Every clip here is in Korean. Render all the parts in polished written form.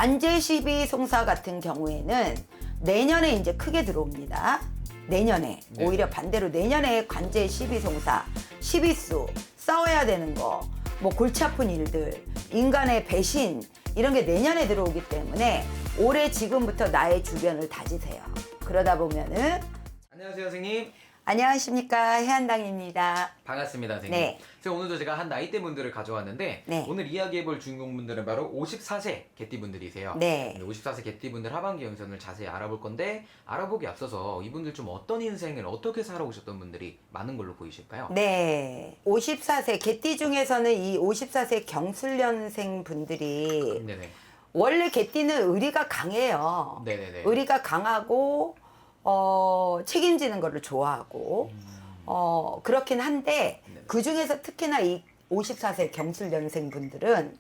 관제 시비 송사 같은 경우에는 내년에 이제 크게 들어옵니다. 내년에 네. 오히려 반대로 내년에 관제 시비 송사, 시비수, 싸워야 되는 거, 뭐 골치 아픈 일들, 인간의 배신 이런 게 내년에 들어오기 때문에 올해 지금부터 나의 주변을 다지세요. 그러다 보면은 안녕하세요, 선생님. 안녕하십니까, 해안당입니다. 반갑습니다, 선생님. 네. 제가 오늘도 제가 한 나이대 분들을 가져왔는데 네. 오늘 이야기해볼 주인공분들은 바로 54세 개띠분들이세요. 네. 54세 개띠분들 하반기 영상을 자세히 알아볼 건데 알아보기 앞서서 이분들 좀 어떤 인생을 어떻게 살아오셨던 분들이 많은 걸로 보이실까요? 네. 54세 개띠 중에서는 이 54세 경술년생 분들이 네네. 원래 개띠는 의리가 강해요. 네네네. 의리가 강하고 책임지는 거를 좋아하고 그렇긴 한데 네네. 그 중에서 특히나 이 54세 경술년생 분들은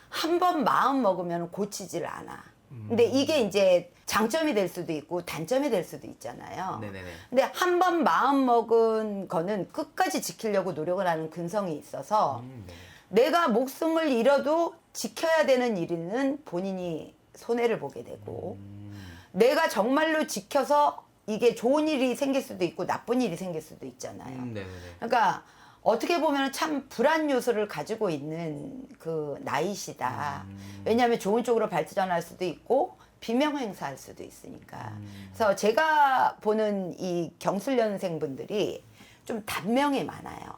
한 번 마음 먹으면 고치질 않아. 근데 이게 이제 장점이 될 수도 있고 단점이 될 수도 있잖아요. 네네네. 근데 한 번 마음 먹은 거는 끝까지 지키려고 노력을 하는 근성이 있어서 네. 내가 목숨을 잃어도 지켜야 되는 일은 본인이 손해를 보게 되고 내가 정말로 지켜서 이게 좋은 일이 생길 수도 있고 나쁜 일이 생길 수도 있잖아요. 네네네. 그러니까 어떻게 보면 참 불안 요소를 가지고 있는 그 나이시다. 왜냐하면 좋은 쪽으로 발전할 수도 있고 비명 행사할 수도 있으니까. 그래서 제가 보는 이 경술년생 분들이 좀 단명이 많아요.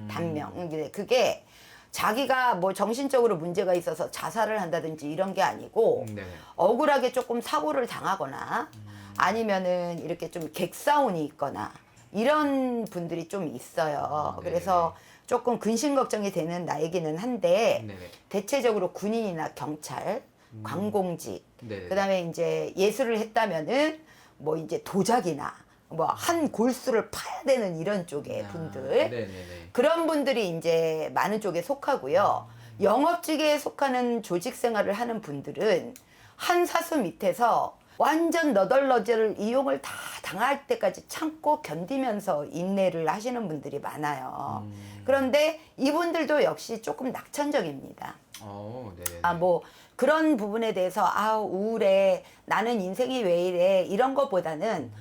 단명. 근데 그게 자기가 뭐 정신적으로 문제가 있어서 자살을 한다든지 이런 게 아니고 네네. 억울하게 조금 사고를 당하거나 아니면은 이렇게 좀 객사운이 있거나 이런 분들이 좀 있어요. 네네. 그래서 조금 근심 걱정이 되는 나이기는 한데 네네. 대체적으로 군인이나 경찰, 관공직, 네네. 그다음에 이제 예술을 했다면은 뭐 이제 도자기나 뭐 한 골수를 파야 되는 이런 쪽의 분들. 네네네. 그런 분들이 이제 많은 쪽에 속하고요. 영업직에 속하는 조직 생활을 하는 분들은 한 사수 밑에서 완전 너덜너덜 이용을 다 당할 때까지 참고 견디면서 인내를 하시는 분들이 많아요. 그런데 이분들도 역시 조금 낙천적입니다. 네네네. 뭐 그런 부분에 대해서 우울해, 나는 인생이 왜 이래 이런 것보다는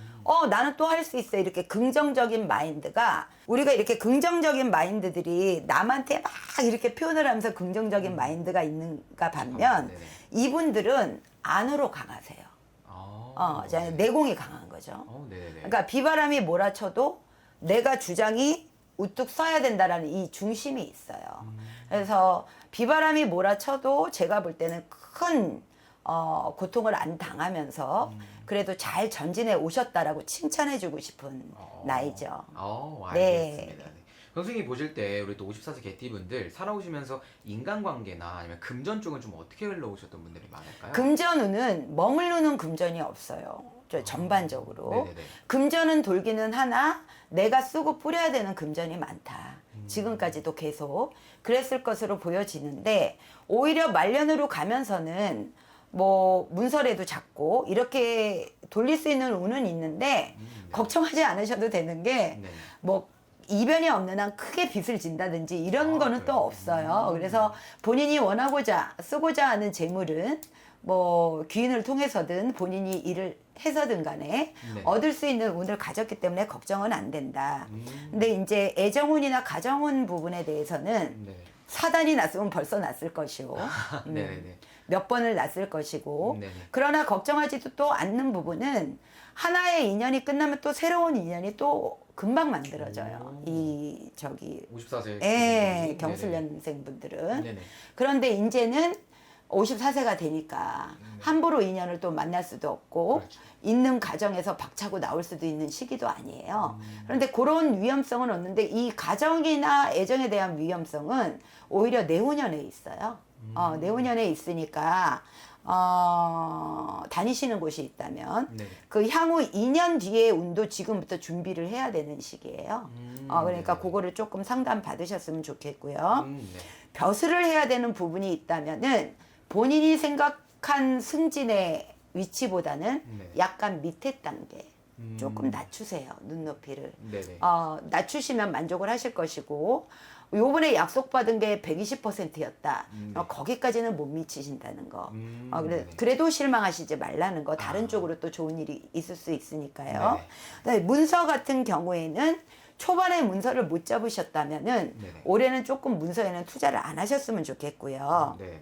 나는 또 할 수 있어 이렇게 긍정적인 마인드가 우리가 이렇게 긍정적인 마인드들이 남한테 막 이렇게 표현을 하면서 긍정적인 마인드가 있는가 반면 네네. 이분들은 안으로 강하세요. 내공이 강한 거죠. 네네네. 그러니까 비바람이 몰아쳐도 내가 주장이 우뚝 서야 된다라는 이 중심이 있어요. 그래서 비바람이 몰아쳐도 제가 볼 때는 큰 고통을 안 당하면서 그래도 잘 전진해 오셨다라고 칭찬해주고 싶은 나이죠. 알겠습니다. 네. 선생님이 보실 때 우리 또 54세 개띠분들 살아오시면서 인간관계나 아니면 금전 쪽은 좀 어떻게 흘러오셨던 분들이 많을까요? 금전운은 머무르는 금전이 없어요. 전반적으로. 네네네. 금전은 돌기는 하나 내가 쓰고 뿌려야 되는 금전이 많다. 지금까지도 계속 그랬을 것으로 보여지는데 오히려 말년으로 가면서는 뭐 문서래도 작고 이렇게 돌릴 수 있는 운은 있는데 걱정하지 않으셔도 되는 게 네. 뭐 이변이 없는 한 크게 빚을 진다든지 이런 거는 또 그래요? 없어요. 그래서 본인이 원하고자 쓰고자 하는 재물은 뭐 귀인을 통해서든 본인이 일을 해서든 간에 네. 얻을 수 있는 운을 가졌기 때문에 걱정은 안 된다. 근데 이제 애정운이나 가정운 부분에 대해서는 네. 사단이 났으면 벌써 났을 것이고 네네네. 몇 번을 났을 것이고 네네. 그러나 걱정하지도 또 않는 부분은 하나의 인연이 끝나면 또 새로운 인연이 또 금방 만들어져요. 이 54세 경술년생 분들은. 네네. 그런데 이제는 54세가 되니까 함부로 인연을 또 만날 수도 없고 그렇죠. 있는 가정에서 박차고 나올 수도 있는 시기도 아니에요. 그런데 그런 위험성은 없는데 이 가정이나 애정에 대한 위험성은 오히려 내후년에 있어요. 내후년에 있으니까 다니시는 곳이 있다면 네. 그 향후 2년 뒤의 운도 지금부터 준비를 해야 되는 시기예요. 그러니까 네. 그거를 조금 상담 받으셨으면 좋겠고요. 네. 벼슬을 해야 되는 부분이 있다면은 본인이 생각한 승진의 위치보다는 네. 약간 밑에 단계 조금 낮추세요. 눈높이를. 네네. 낮추시면 만족을 하실 것이고 요번에 약속받은 게 120%였다. 네. 거기까지는 못 미치신다는 거. 네네. 그래도 실망하시지 말라는 거. 다른 아. 쪽으로 또 좋은 일이 있을 수 있으니까요. 네네. 그다음에 문서 같은 경우에는 초반에 문서를 못 잡으셨다면은 네네. 올해는 조금 문서에는 투자를 안 하셨으면 좋겠고요. 네네.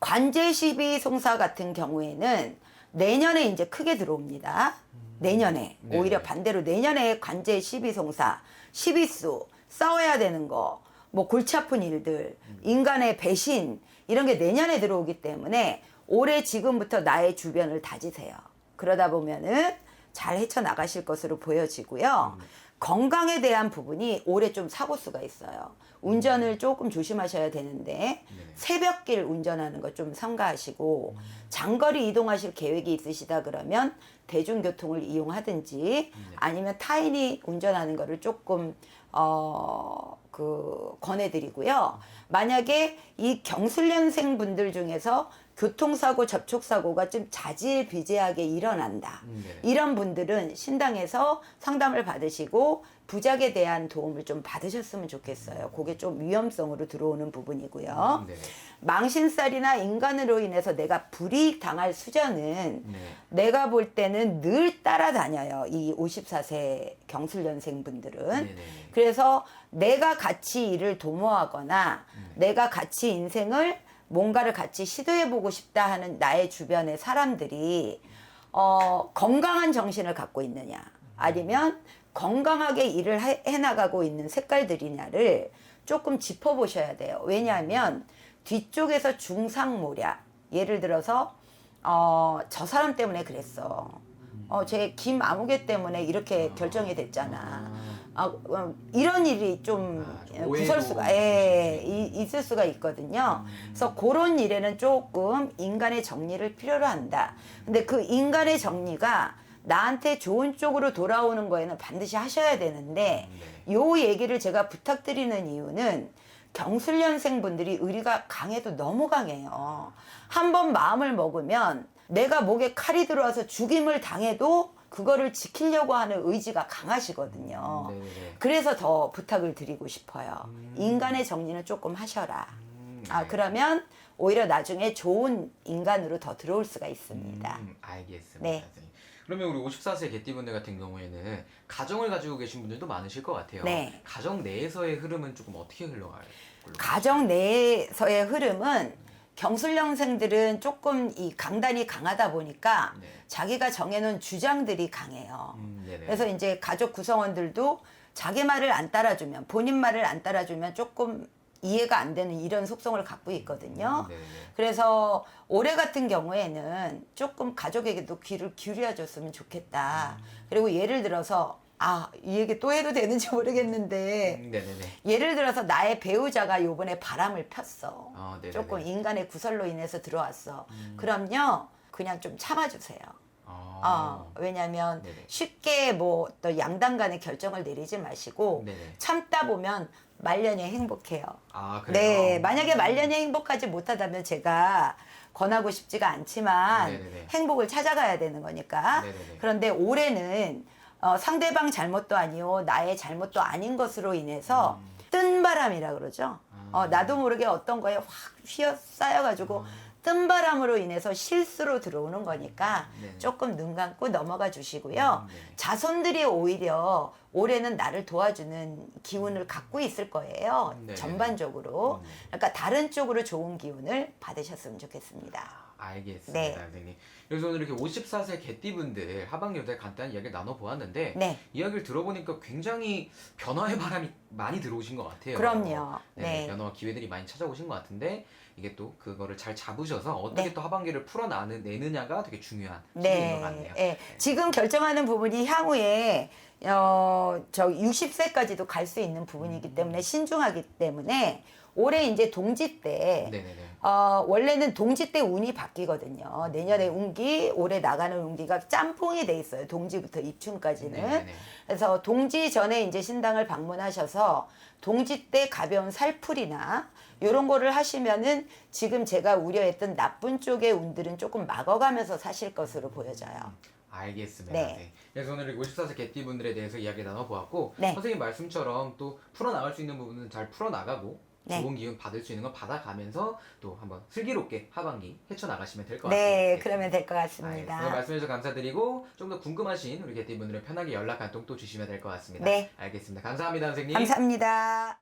관제 시비 송사 같은 경우에는 내년에 이제 크게 들어옵니다. 내년에 네네. 오히려 반대로 내년에 관제 시비 송사, 시비수, 싸워야 되는 거, 뭐 골치 아픈 일들, 인간의 배신 이런 게 내년에 들어오기 때문에 올해 지금부터 나의 주변을 다지세요. 그러다 보면은 잘 헤쳐나가실 것으로 보여지고요. 건강에 대한 부분이 올해 좀 사고수가 있어요. 운전을 조금 조심하셔야 되는데 새벽길 운전하는 거 좀 삼가하시고 장거리 이동하실 계획이 있으시다 그러면 대중교통을 이용하든지 아니면 타인이 운전하는 거를 조금 권해드리고요. 만약에 이 경술년생 분들 중에서 교통사고, 접촉사고가 좀 자질비재하게 일어난다. 네네. 이런 분들은 신당에서 상담을 받으시고 부작에 대한 도움을 좀 받으셨으면 좋겠어요. 그게 좀 위험성으로 들어오는 부분이고요. 네네. 망신살이나 인간으로 인해서 내가 불이익 당할 수저는 네. 내가 볼 때는 늘 따라다녀요. 이 54세 경술년생 분들은. 네네. 그래서 내가 같이 일을 도모하거나 내가 같이 인생을 뭔가를 같이 시도해보고 싶다 하는 나의 주변의 사람들이 건강한 정신을 갖고 있느냐 아니면 건강하게 일을 해나가고 있는 색깔들이냐를 조금 짚어보셔야 돼요. 왜냐하면 뒤쪽에서 중상모략, 예를 들어서 저 사람 때문에 그랬어. 제 김아무개 때문에 이렇게 결정이 됐잖아. 이런 일이 좀 좀 오해도 구설수가 있을 수가 있거든요. 그래서 그런 일에는 조금 인간의 정리를 필요로 한다. 근데 그 인간의 정리가 나한테 좋은 쪽으로 돌아오는 거에는 반드시 하셔야 되는데 요 얘기를 제가 부탁드리는 이유는 경술년생 분들이 의리가 강해도 너무 강해요. 한번 마음을 먹으면 내가 목에 칼이 들어와서 죽임을 당해도 그거를 지키려고 하는 의지가 강하시거든요. 네네. 그래서 더 부탁을 드리고 싶어요. 인간의 정리는 조금 하셔라. 네. 그러면 오히려 나중에 좋은 인간으로 더 들어올 수가 있습니다. 알겠습니다. 네. 선생님. 그러면 우리 54세 개띠분들 같은 경우에는 가정을 가지고 계신 분들도 많으실 것 같아요. 네. 가정 내에서의 흐름은 조금 어떻게 흘러가요? 가정 내에서의 흐름은 경술년생들은 조금 이 강단이 강하다 보니까 네. 자기가 정해놓은 주장들이 강해요. 네네. 그래서 이제 가족 구성원들도 자기 말을 안 따라주면, 본인 말을 안 따라주면 조금 이해가 안 되는 이런 속성을 갖고 있거든요. 네네. 그래서 올해 같은 경우에는 조금 가족에게도 귀를 기울여줬으면 좋겠다. 그리고 예를 들어서 이 얘기 또 해도 되는지 모르겠는데 네네네. 예를 들어서 나의 배우자가 요번에 바람을 폈어. 네네네. 조금 인간의 구설로 인해서 들어왔어. 그럼요, 그냥 좀 참아주세요. 왜냐면 네네. 쉽게 뭐 또 양당 간의 결정을 내리지 마시고 네네. 참다 보면 말년이 행복해요. 그래요? 네, 만약에 말년이 행복하지 못하다면 제가 권하고 싶지가 않지만 네네네. 행복을 찾아가야 되는 거니까. 네네네. 그런데 올해는 상대방 잘못도 아니고 나의 잘못도 아닌 것으로 인해서 뜬 바람이라 그러죠. 나도 모르게 어떤 거에 확 휘어싸여가지고 뜬 바람으로 인해서 실수로 들어오는 거니까 네네. 조금 눈 감고 넘어가 주시고요. 네. 자손들이 오히려 올해는 나를 도와주는 기운을 갖고 있을 거예요. 네네. 전반적으로. 그러니까 다른 쪽으로 좋은 기운을 받으셨으면 좋겠습니다. 알겠습니다, 네. 선생님. 그래서 오늘 이렇게 54세 개띠분들 하반기에 대해 간단히 이야기를 나눠보았는데 네. 이야기를 들어보니까 굉장히 변화의 바람이 많이 들어오신 것 같아요. 그럼요. 네, 네. 변화와 기회들이 많이 찾아오신 것 같은데 이게 또 그거를 잘 잡으셔서 어떻게 네. 또 하반기를 풀어내느냐가 되게 중요한 시기인 것 같네요. 네. 지금 결정하는 부분이 향후에 60세까지도 갈 수 있는 부분이기 때문에 신중하기 때문에 올해 이제 동지 때 네네네. 원래는 동지 때 운이 바뀌거든요. 내년에 운기, 올해 나가는 운기가 짬뽕이 돼 있어요. 동지부터 입춘까지는. 네네네. 그래서 동지 전에 이제 신당을 방문하셔서 동지 때 가벼운 살풀이나 이런 거를 하시면은 지금 제가 우려했던 나쁜 쪽의 운들은 조금 막아가면서 사실 것으로 보여져요. 알겠습니다. 네. 네. 그래서 오늘 54세 개띠분들에 대해서 이야기 나눠보았고 네. 선생님 말씀처럼 또 풀어나갈 수 있는 부분은 잘 풀어나가고 네. 좋은 기운 받을 수 있는 건 받아가면서 또 한번 슬기롭게 하반기 헤쳐나가시면 될 것 같습니다. 네, 그러면 될 것 알겠습니다. 같습니다. 오늘 말씀해 주셔서 감사드리고 좀 더 궁금하신 우리 개띠분들은 편하게 연락 한 통 또 주시면 될 것 같습니다. 네. 알겠습니다. 감사합니다, 선생님. 감사합니다.